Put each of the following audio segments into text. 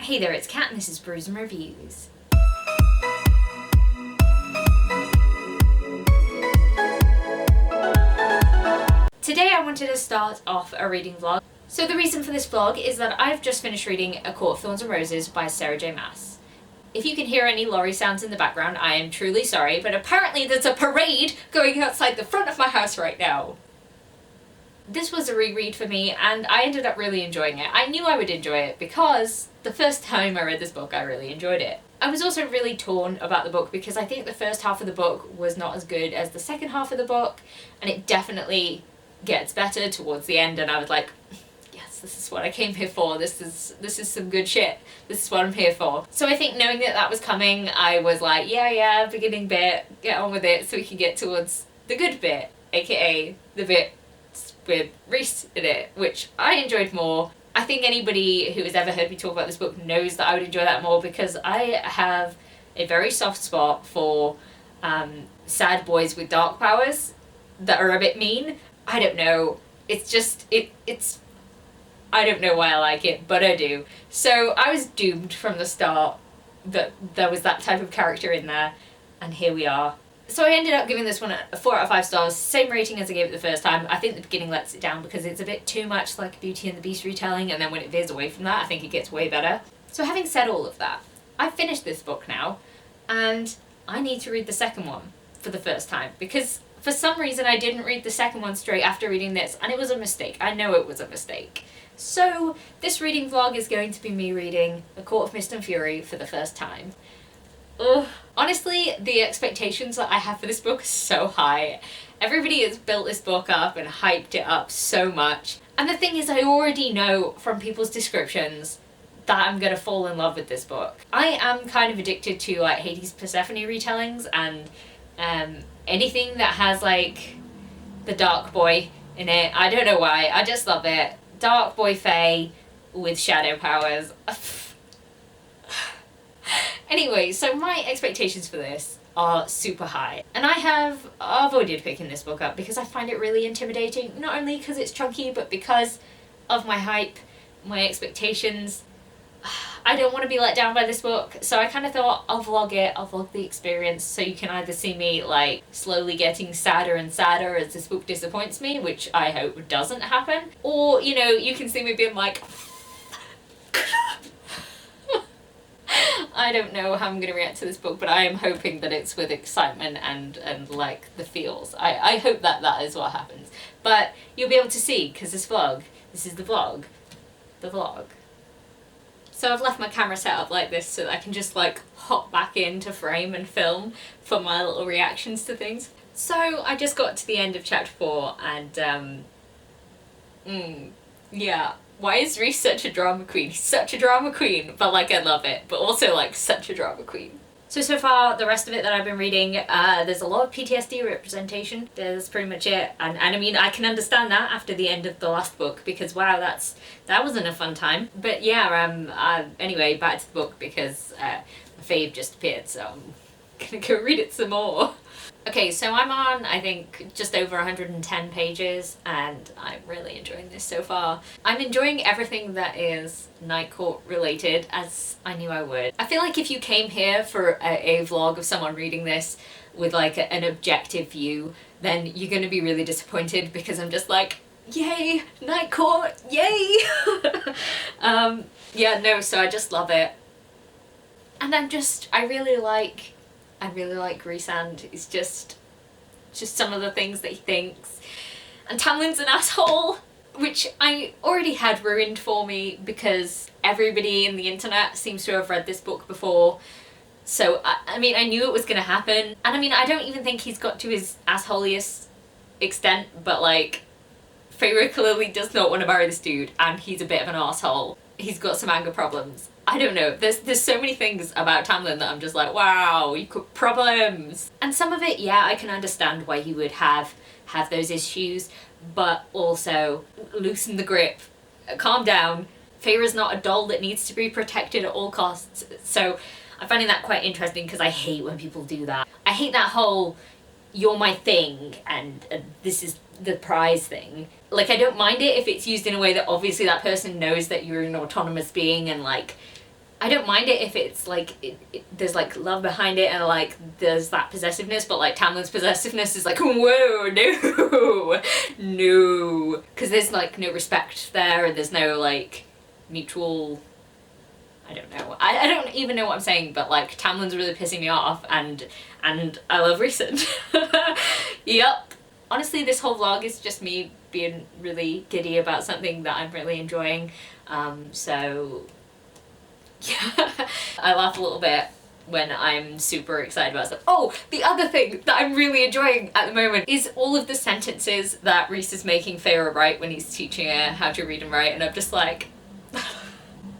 Hey there, it's Kat and this is Brews and Reviews. Today I wanted to start off a reading vlog. So the reason for this vlog is that I've just finished reading A Court of Thorns and Roses by Sarah J. Maas. If you can hear any lorry sounds in the background, I am truly sorry, but apparently there's a parade going outside the front of my house right now. This was a reread for me and I ended up really enjoying it. I knew I would enjoy it because the first time I read this book I really enjoyed it. I was also really torn about the book because I think the first half of the book was not as good as the second half of the book, and it definitely gets better towards the end, and I was like, yes, this is what I came here for. This is some good shit. This is what I'm here for. So I think knowing that that was coming, I was like, yeah, beginning bit, get on with it so we can get towards the good bit, aka the bit with Reese in it, which I enjoyed more. I think anybody who has ever heard me talk about this book knows that I would enjoy that more because I have a very soft spot for sad boys with dark powers that are a bit mean. I don't know. It's just, it's I don't know why I like it, but I do. So I was doomed from the start that there was that type of character in there, and here we are. So I ended up giving this one a 4 out of 5 stars, same rating as I gave it the first time. I think the beginning lets it down because it's a bit too much like Beauty and the Beast retelling, and then when it veers away from that, I think it gets way better. So having said all of that, I've finished this book now, and I need to read the second one for the first time because for some reason I didn't read the second one straight after reading this, and it was a mistake. I know it was a mistake. So this reading vlog is going to be me reading A Court of Mist and Fury for the first time. Ugh. Honestly, the expectations that I have for this book are so high. Everybody has built this book up and hyped it up so much. And the thing is, I already know from people's descriptions that I'm gonna fall in love with this book. I am kind of addicted to like Hades Persephone retellings and anything that has like the dark boy in it. I don't know why, I just love it. Dark boy fae with shadow powers. Anyway, so my expectations for this are super high. And I have avoided picking this book up because I find it really intimidating, not only because it's chunky, but because of my hype, my expectations. I don't want to be let down by this book, so I kind of thought I'll vlog it, I'll vlog the experience, so you can either see me like slowly getting sadder and sadder as this book disappoints me, which I hope doesn't happen, or, you know, you can see me being like, I don't know how I'm going to react to this book, but I am hoping that it's with excitement and like the feels. I hope that that is what happens. But you'll be able to see, because this is the vlog. So I've left my camera set up like this so that I can just like hop back into frame and film for my little reactions to things. So I just got to the end of chapter 4 and yeah. Why is Reese such a drama queen? He's such a drama queen, but like I love it, but also like such a drama queen. So far, the rest of it that I've been reading, there's a lot of PTSD representation. There's pretty much it. And I mean, I can understand that after the end of the last book because wow, that wasn't a fun time. But yeah, anyway, back to the book because my fave just appeared, so I'm gonna go read it some more. Okay, so I'm on, I think, just over 110 pages, and I'm really enjoying this so far. I'm enjoying everything that is Night Court related, as I knew I would. I feel like if you came here for a vlog of someone reading this with like an objective view, then you're gonna be really disappointed because I'm just like, yay, Night Court, yay! Yeah, no, so I just love it. And I really like Rhysand. It's just some of the things that he thinks. And Tamlin's an asshole, which I already had ruined for me because everybody in the internet seems to have read this book before. So, I mean, I knew it was gonna happen. And I mean, I don't even think he's got to his assholiest extent, but like, Feyre clearly does not want to marry this dude, and he's a bit of an asshole. He's got some anger problems. I don't know, there's so many things about Tamlin that I'm just like, wow, you got problems. And some of it, yeah, I can understand why he would have those issues, but also loosen the grip, calm down. Feyre's not a doll that needs to be protected at all costs. So I'm finding that quite interesting because I hate when people do that. I hate that whole, you're my thing and this is the prize thing. Like, I don't mind it if it's used in a way that obviously that person knows that you're an autonomous being and like I don't mind it if it's like there's like love behind it and like there's that possessiveness, but like Tamlin's possessiveness is like, whoa, no, no, because there's like no respect there and there's no like mutual, I don't know, I don't even know what I'm saying, but like Tamlin's really pissing me off and I love Recent. Yep. Honestly, this whole vlog is just me being really giddy about something that I'm really enjoying, so yeah. I laugh a little bit when I'm super excited about stuff. Oh, the other thing that I'm really enjoying at the moment is all of the sentences that Reese is making Feyre write when he's teaching her how to read and write, and I'm just like,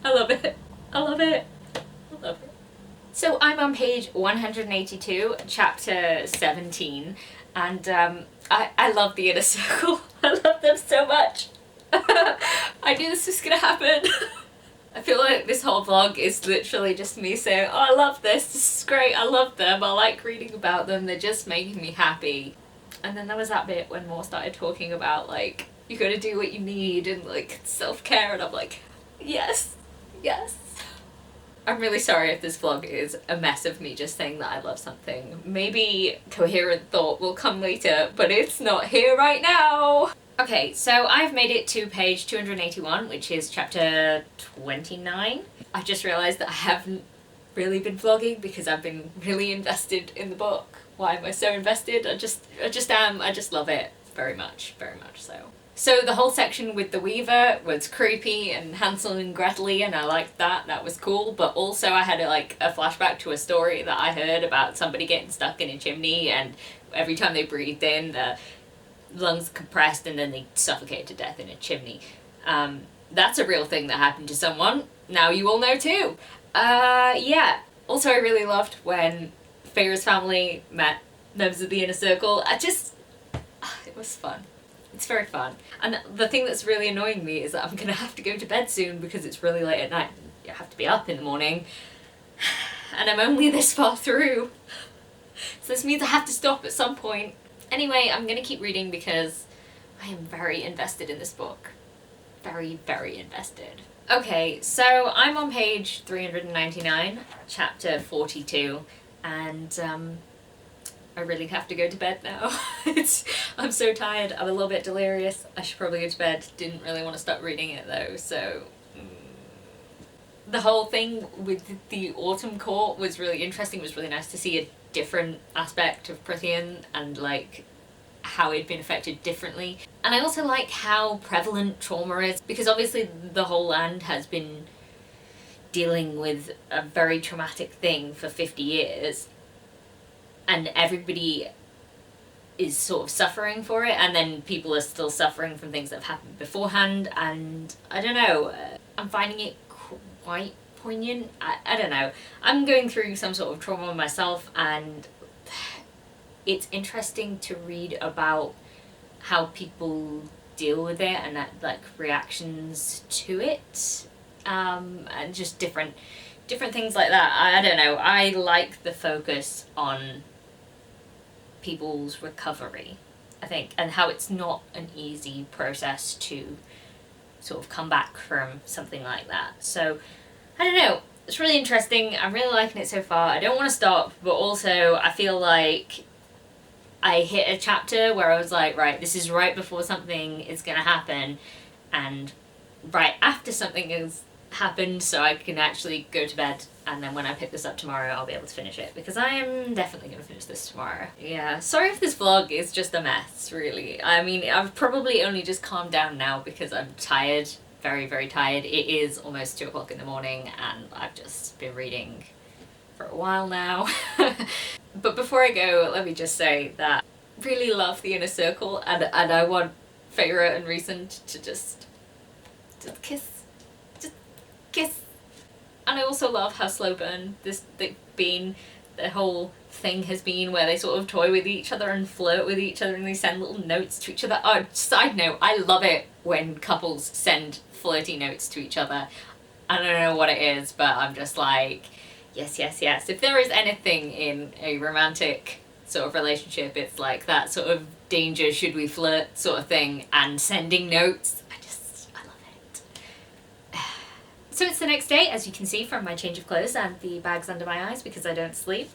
I love it. I love it. I love it. So I'm on page 182, chapter 17, and I love the inner circle. I love them so much. I knew this was gonna happen. I feel like this whole vlog is literally just me saying, oh, I love this is great, I love them, I like reading about them, they're just making me happy. And then there was that bit when Maas started talking about like, you gotta do what you need and like self-care, and I'm like, yes, yes. I'm really sorry if this vlog is a mess of me just saying that I love something. Maybe coherent thought will come later, but it's not here right now. Okay, so I've made it to page 281, which is chapter 29. I just realised that I haven't really been vlogging because I've been really invested in the book. Why am I so invested? I just am. I just love it very much so. So the whole section with the Weaver was creepy and Hansel and Gretel-y, and I liked that. That was cool. But also I had a flashback to a story that I heard about somebody getting stuck in a chimney, and every time they breathed in, the lungs compressed and then they suffocated to death in a chimney. That's a real thing that happened to someone. Now you all know too. Yeah. Also, I really loved when Feyre's family met members of the Inner Circle. It was fun. It's very fun. And the thing that's really annoying me is that I'm gonna have to go to bed soon because it's really late at night. I have to be up in the morning. And I'm only this far through. So this means I have to stop at some point. Anyway, I'm gonna keep reading because I am very invested in this book. Very, very invested. Okay, so I'm on page 399, chapter 42, and I really have to go to bed now. I'm so tired, I'm a little bit delirious. I should probably go to bed. Didn't really want to stop reading it though, so... The whole thing with the Autumn Court was really interesting. It was really nice to see a different aspect of Prythian and like how it'd been affected differently. And I also like how prevalent trauma is, because obviously the whole land has been dealing with a very traumatic thing for 50 years and everybody is sort of suffering for it, and then people are still suffering from things that have happened beforehand, and I don't know, I'm finding it quite poignant. I don't know. I'm going through some sort of trauma myself, and it's interesting to read about how people deal with it and like reactions to it, and just different things like that. I don't know. I like the focus on people's recovery, I think, and how it's not an easy process to sort of come back from something like that. So I don't know, it's really interesting. I'm really liking it so far. I don't want to stop, but also I feel like I hit a chapter where I was like, right, this is right before something is gonna happen and right after something has happened, so I can actually go to bed, and then when I pick this up tomorrow I'll be able to finish it, because I am definitely going to finish this tomorrow. Yeah, sorry if this vlog is just a mess, really. I mean, I've probably only just calmed down now because I'm tired, very, very tired. It is almost 2 o'clock in the morning and I've just been reading for a while now. But before I go, let me just say that I really love the Inner Circle, and I want Feyre and Recent to just kiss. Kiss. And I also love how slow burn the whole thing has been, where they sort of toy with each other and flirt with each other and they send little notes to each other. Oh, side note, I love it when couples send flirty notes to each other. I don't know what it is, but I'm just like, yes, yes, yes. If there is anything in a romantic sort of relationship, it's like that sort of danger, should we flirt sort of thing, and sending notes. I love it. So it's the next day, as you can see from my change of clothes and the bags under my eyes because I don't sleep.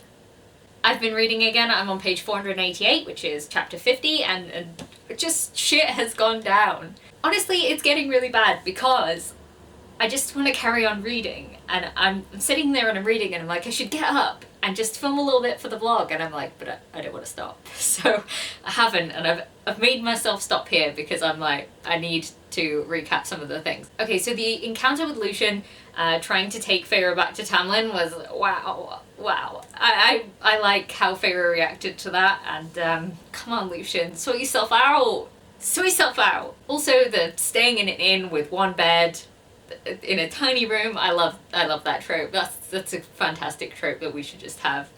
I've been reading again. I'm on page 488, which is chapter 50, and just shit has gone down. Honestly, it's getting really bad because I just want to carry on reading, and I'm sitting there and I'm reading and I'm like, I should get up and just film a little bit for the vlog, and I'm like, but I don't want to stop. So I haven't, and I've made myself stop here because I'm like, I need to recap some of the things. Okay, so the encounter with Lucian trying to take Feyre back to Tamlin was wow. I like how Feyre reacted to that, and come on Lucian, sort yourself out. Sort yourself out. Also the staying in an inn with one bed in a tiny room, I love that trope. That's a fantastic trope that we should just have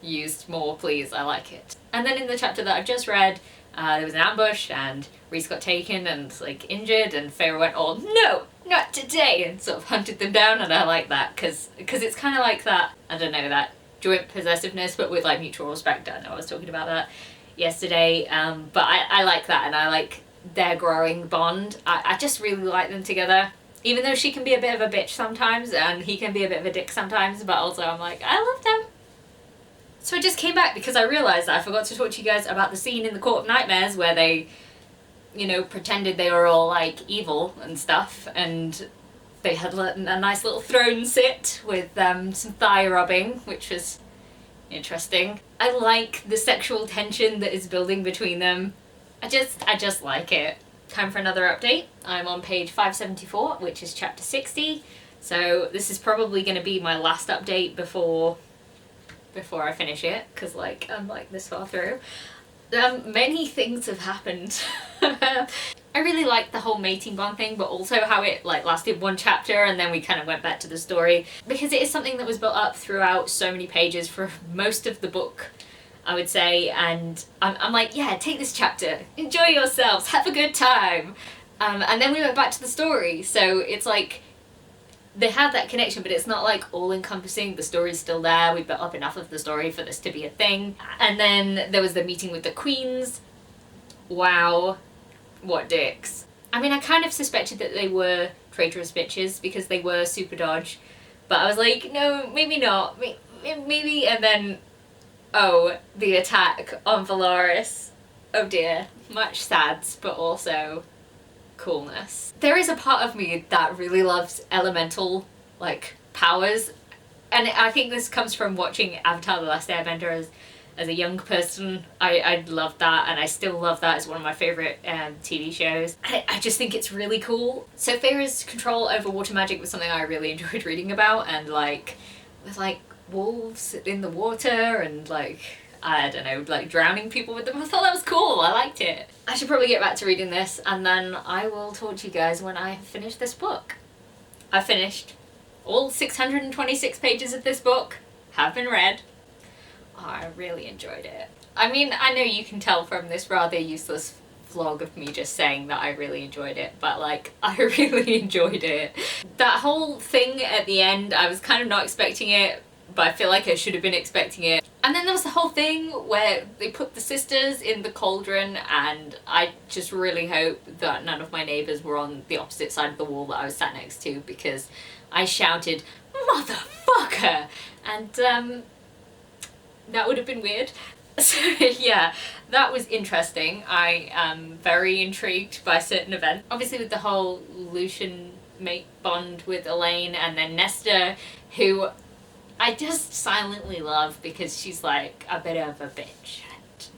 used more, please. I like it. And then in the chapter that I've just read, there was an ambush and Rhys got taken and like injured, and Feyre went, oh no, not today, and sort of hunted them down, and I like that because it's kind of like that, I don't know, that joint possessiveness but with like mutual respect. I know I was talking about that yesterday, but I like that, and I like their growing bond. I just really like them together. Even though she can be a bit of a bitch sometimes and he can be a bit of a dick sometimes, but also I'm like, I love them. So I just came back because I realised that I forgot to talk to you guys about the scene in the Court of Nightmares where they, you know, pretended they were all like evil and stuff, and they had a nice little throne sit with some thigh rubbing, which was interesting. I like the sexual tension that is building between them. I just like it. Time for another update. I'm on page 574, which is chapter 60. So this is probably going to be my last update before I finish it, because like I'm like this far through. Many things have happened. I really liked the whole mating bond thing, but also how it like lasted one chapter and then we kind of went back to the story, because it is something that was built up throughout so many pages for most of the book, I would say, and I'm like, yeah, take this chapter, enjoy yourselves, have a good time. And then we went back to the story, so it's like they had that connection, but it's not like all-encompassing. The story's still there, we built up enough of the story for this to be a thing. And then there was the meeting with the queens. Wow, what dicks. I mean, I kind of suspected that they were traitorous bitches because they were super dodge, but I was like, no, maybe not, maybe, and then oh, the attack on Valaris. Oh dear. Much sads, but also coolness. There is a part of me that really loves elemental, like, powers. And I think this comes from watching Avatar: The Last Airbender as a young person. I loved that, and I still love that as one of my favourite TV shows. I just think it's really cool. So Feyre's control over water magic was something I really enjoyed reading about, and like, with like wolves in the water and like, I don't know, like drowning people with them. I thought that was cool. I liked it. I should probably get back to reading this, and then I will talk to you guys when I have finished this book. I finished all 626 pages of this book, have been read. Oh, I really enjoyed it. I mean, I know you can tell from this rather useless vlog of me just saying that I really enjoyed it, but like, I really enjoyed it. That whole thing at the end, I was kind of not expecting it, but I feel like I should have been expecting it. And then there was the whole thing where they put the sisters in the cauldron, and I just really hope that none of my neighbours were on the opposite side of the wall that I was sat next to, because I shouted, "Motherfucker!" And that would have been weird. So yeah, that was interesting. I am very intrigued by certain events. Obviously with the whole Lucian mate bond with Elaine, and then Nesta, who I just silently love because she's like a bit of a bitch,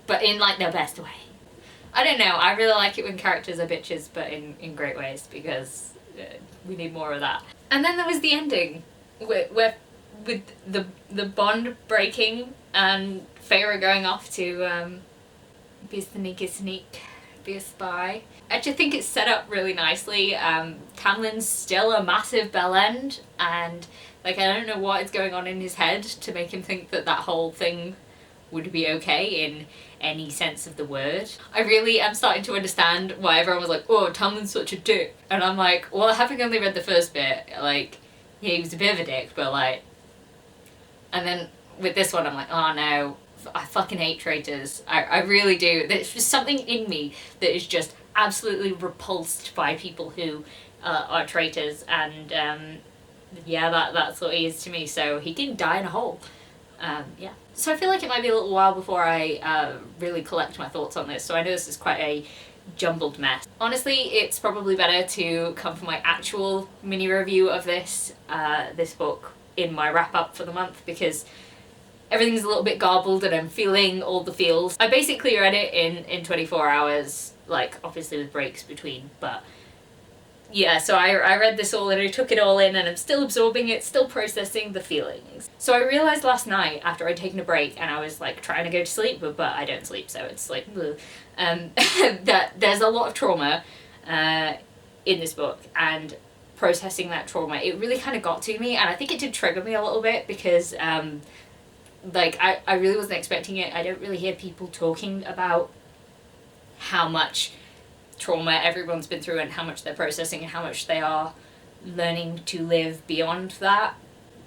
but in like the best way. I don't know, I really like it when characters are bitches, but in great ways, because we need more of that. And then there was the ending, where with the bond breaking and Feyre going off to be a sneaky sneak, be a spy. I just think it's set up really nicely. Tamlin's still a massive bell end, and like, I don't know what is going on in his head to make him think that that whole thing would be okay in any sense of the word. I really am starting to understand why everyone was like, oh, Tamlin's such a dick. And I'm like, well, having only read the first bit, like, yeah, he was a bit of a dick, but like, and then with this one I'm like, oh no, I fucking hate traitors. I really do. There's just something in me that is just absolutely repulsed by people who are traitors, and yeah, that's what he is to me. So he didn't die in a hole. Yeah. So I feel like it might be a little while before I really collect my thoughts on this. So I know this is quite a jumbled mess. Honestly, it's probably better to come for my actual mini review of this book in my wrap up for the month, because everything's a little bit garbled and I'm feeling all the feels. I basically read it in 24 hours, like obviously with breaks between, but yeah, so I read this all and I took it all in and I'm still absorbing it, still processing the feelings. So I realised last night after I'd taken a break and I was like trying to go to sleep, but I don't sleep, so it's like, that there's a lot of trauma in this book, and processing that trauma, it really kind of got to me, and I think it did trigger me a little bit because like I really wasn't expecting it. I don't really hear people talking about how much trauma everyone's been through and how much they're processing and how much they are learning to live beyond that.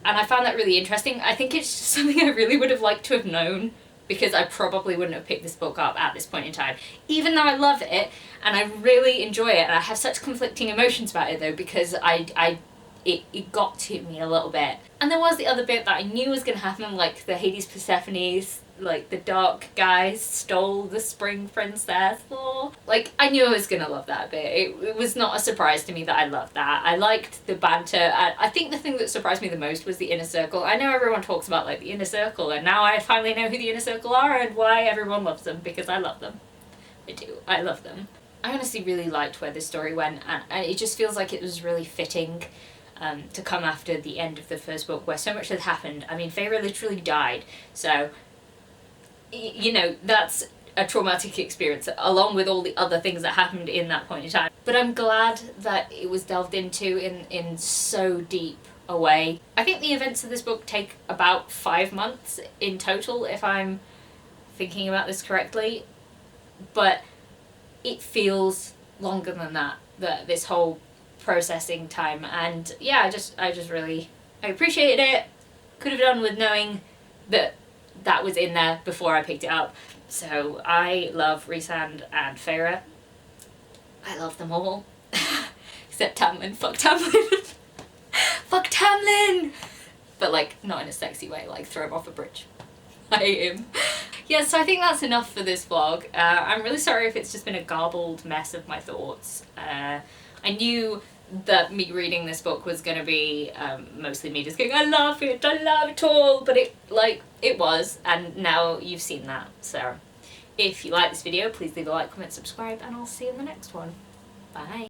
And I found that really interesting. I think it's just something I really would have liked to have known, because I probably wouldn't have picked this book up at this point in time. Even though I love it and I really enjoy it, and I have such conflicting emotions about it though, because it got to me a little bit. And there was the other bit that I knew was going to happen, like the Hades Persephone's, like the dark guys stole the spring princess. Like, I knew I was going to love that bit. It was not a surprise to me that I loved that. I liked the banter. I think the thing that surprised me the most was the inner circle. I know everyone talks about like the inner circle, and now I finally know who the inner circle are and why everyone loves them, because I love them. I do. I love them. I honestly really liked where this story went, and it just feels like it was really fitting to come after the end of the first book where so much had happened. I mean, Feyre literally died, so you know, that's a traumatic experience along with all the other things that happened in that point in time. But I'm glad that it was delved into in so deep a way. I think the events of this book take about 5 months in total, if I'm thinking about this correctly, but it feels longer than that, this whole processing time. And yeah, I just really, I appreciated it. Could have done with knowing that was in there before I picked it up. So I love Rhysand and Feyre. I love them all. Except Tamlin. Fuck Tamlin. Fuck Tamlin! But like, not in a sexy way, like throw him off a bridge. I hate him. Yeah, so I think that's enough for this vlog. I'm really sorry if it's just been a garbled mess of my thoughts. I knew that me reading this book was going to be mostly me just going, I love it all, but it was, and now you've seen that. So if you like this video, please leave a like, comment, subscribe, and I'll see you in the next one. Bye.